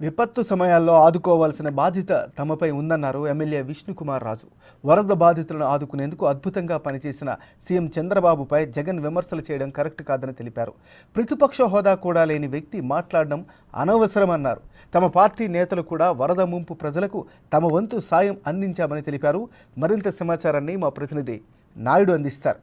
విపత్తు సమయాల్లో ఆదుకోవాల్సిన బాధ్యత తమపై ఉందన్నారు ఎమ్మెల్యే విష్ణుకుమార్ రాజు. వరద బాధితులను ఆదుకునేందుకు అద్భుతంగా పనిచేసిన సీఎం చంద్రబాబుపై జగన్ విమర్శలు చేయడం కరెక్ట్ కాదని తెలిపారు. ప్రతిపక్ష హోదా కూడా లేని వ్యక్తి మాట్లాడడం అనవసరమన్నారు. తమ పార్టీ నేతలు కూడా వరద ముంపు ప్రజలకు తమ వంతు సాయం అందించామని తెలిపారు. మరింత సమాచారాన్ని మా ప్రతినిధి నాయుడు అందిస్తారు.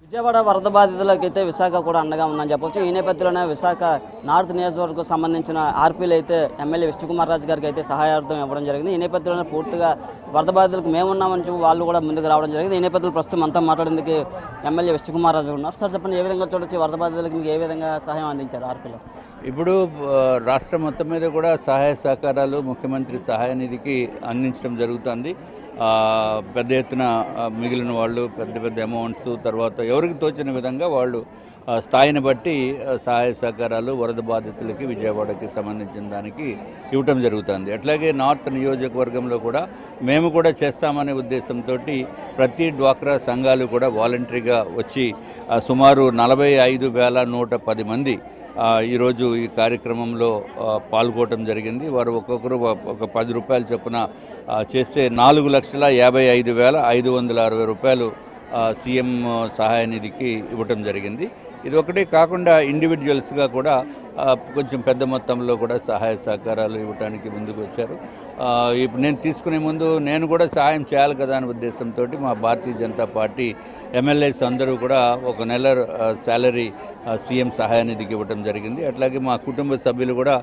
విజయవాడ వరద బాధితులకు అయితే విశాఖ కూడా అండగా ఉందని చెప్పొచ్చు. ఈ నేపథ్యంలోనే విశాఖ నార్త్ నియోజకవర్గం సంబంధించిన ఆర్పీలు అయితే ఎమ్మెల్యే విష్ణుకుమార్ రాజు గారికి అయితే సహాయార్థం ఇవ్వడం జరిగింది. ఈ నేపథ్యంలోనే పూర్తిగా వరద బాధితులకు మేమున్నామని చెప్పి వాళ్ళు కూడా ముందుకు రావడం జరిగింది. ఈ నేపథ్యంలో ప్రస్తుతం అంతా మాట్లాడేందుకు ఎమ్మెల్యే విష్ణుకుమార్ రాజు ఉన్నారు. సార్ చెప్పండి, ఏ విధంగా చూడొచ్చు వరద బాధితులకు మీకు ఏ విధంగా సహాయం అందించారు ఆర్పీలో? ఇప్పుడు రాష్ట్రం మొత్తం మీద కూడా సహాయ సహకారాలు ముఖ్యమంత్రి సహాయ నిధికి అందించడం జరుగుతుంది. పెద్ద ఎత్తున మిగిలిన వాళ్ళు పెద్ద పెద్ద అమౌంట్స్ తర్వాత ఎవరికి తోచిన విధంగా వాళ్ళు స్థాయిని బట్టి సహాయ సహకారాలు వరద బాధితులకి విజయవాడకి సంబంధించిన దానికి ఇవ్వటం జరుగుతుంది. అట్లాగే నార్త్ నియోజకవర్గంలో కూడా మేము కూడా చేస్తామనే ఉద్దేశంతో ప్రతి డ్వాక్రా సంఘాలు కూడా వాలంటరీగా వచ్చి సుమారు 45,110 మంది ఈరోజు ఈ కార్యక్రమంలో పాల్గొనడం జరిగింది. వారు ఒక్కొక్కరు ఒక 10 రూపాయలు చొప్పున చేస్తే 4,55,560 రూపాయలు సీఎం సహాయ నిధికి ఇవ్వటం జరిగింది. ఇది ఒకటే కాకుండా ఇండివిజువల్స్గా కూడా కొంచెం పెద్ద మొత్తంలో కూడా సహాయ సహకారాలు ఇవ్వడానికి ముందుకు వచ్చారు. ఇప్పుడు నేను తీసుకునే ముందు నేను కూడా సహాయం చేయాలి కదా అనే ఉద్దేశంతో మా భారతీయ జనతా పార్టీ ఎమ్మెల్యేస్ అందరూ కూడా ఒక నెల శాలరీ సీఎం సహాయ నిధికి ఇవ్వడం జరిగింది. అట్లాగే మా కుటుంబ సభ్యులు కూడా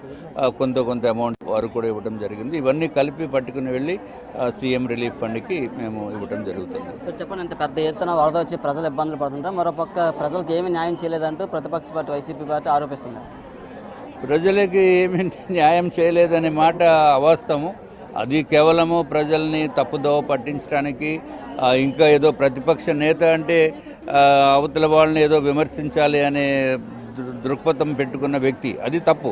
కొంత అమౌంట్ వారు కూడా ఇవ్వడం జరిగింది. ఇవన్నీ కలిపి పట్టుకుని వెళ్ళి సీఎం రిలీఫ్ ఫండ్కి మేము ఇవ్వడం జరుగుతుంది. చెప్పండి, ఇంత పెద్ద ఎత్తున వరద వచ్చి ప్రజలు ఇబ్బందులు పడుతుంటారు, మరోపక్క ప్రజలకు ఏమీ న్యాయం చేయలేదంటూ ప్రతిపక్ష పార్టీ వైసీపీ పార్టీ ఆరోపిస్తున్నారు. ప్రజలకి ఏమీ న్యాయం చేయలేదనే మాట అవాస్తవము. అది కేవలము ప్రజల్ని తప్పుదోవ పట్టించడానికి ఇంకా ఏదో ప్రతిపక్ష నేత అంటే అవతల వాళ్ళని ఏదో విమర్శించాలి అనే దృక్పథం పెట్టుకున్న వ్యక్తి, అది తప్పు.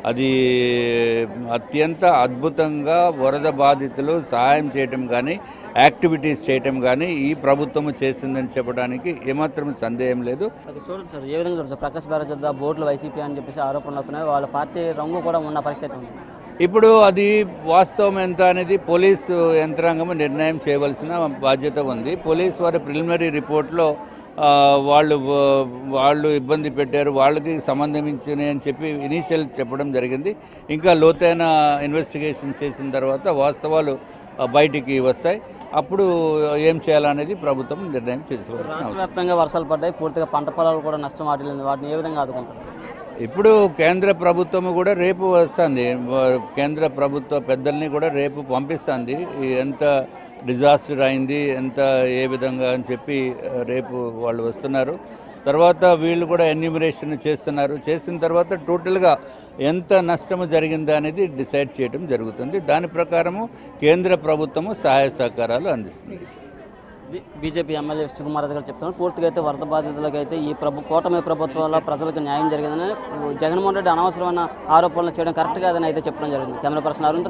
అది అత్యంత అద్భుతంగా వరద బాధితులు సహాయం చేయటం కానీ యాక్టివిటీస్ చేయటం కానీ ఈ ప్రభుత్వం చేసిందని చెప్పడానికి ఏమాత్రం సందేహం లేదు. చూడండి సార్, ఏ విధంగా చూడండి, ప్రకాష్ బ్యారేజ్ వద్ద బోర్డులు వైసీపీ అని చెప్పేసి ఆరోపణలు అవుతున్నాయి. వాళ్ళ పార్టీ రంగు కూడా ఉన్న పరిస్థితి ఉంది. ఇప్పుడు అది వాస్తవం ఎంత అనేది పోలీసు యంత్రాంగం నిర్ణయం చేయవలసిన బాధ్యత ఉంది. పోలీసు వారి ప్రిలిమినరీ రిపోర్ట్లో వాళ్ళు ఇబ్బంది పెట్టారు, వాళ్ళకి సంబంధించిన అని చెప్పి ఇనీషియల్ చెప్పడం జరిగింది. ఇంకా లోతైన ఇన్వెస్టిగేషన్ చేసిన తర్వాత వాస్తవాలు బయటికి వస్తాయి. అప్పుడు ఏం చేయాలనేది ప్రభుత్వం నిర్ణయం చేసుకోవాల్సిన అవసరం. రాష్ట్ర వ్యాప్తంగా వర్షాలు పడ్డాయి, పూర్తిగా పంట పొలాలు కూడా నష్టం వాటిల్లింది. వాటిని ఏ విధంగా ఆదుకుంటారు? ఇప్పుడు కేంద్ర ప్రభుత్వం కూడా రేపు వస్తుంది. కేంద్ర ప్రభుత్వ పెద్దల్ని కూడా రేపు పంపిస్తుంది. ఎంత డిజాస్టర్ అయింది, ఎంత ఏ విధంగా అని చెప్పి రేపు వాళ్ళు వస్తున్నారు. తర్వాత వీళ్ళు కూడా ఎన్యూమరేషన్ చేస్తున్నారు. చేసిన తర్వాత టోటల్గా ఎంత నష్టము జరిగిందా అనేది డిసైడ్ చేయడం జరుగుతుంది. దాని ప్రకారము కేంద్ర ప్రభుత్వము సహాయ సహకారాలు అందిస్తుంది. బీజేపీ ఎమ్మెల్యే విష్ణుకుమార్ గారు చెప్తున్నారు, పూర్తిగా అయితే వరద బాధితులకు అయితే ఈ కూటమి ప్రభుత్వంలో ప్రజలకు న్యాయం జరిగిందని, జగన్మోహన్ రెడ్డి అనవసరమైన ఆరోపణలు చేయడం కరెక్ట్ కాదని అయితే చెప్పడం జరిగింది. Camera person Arun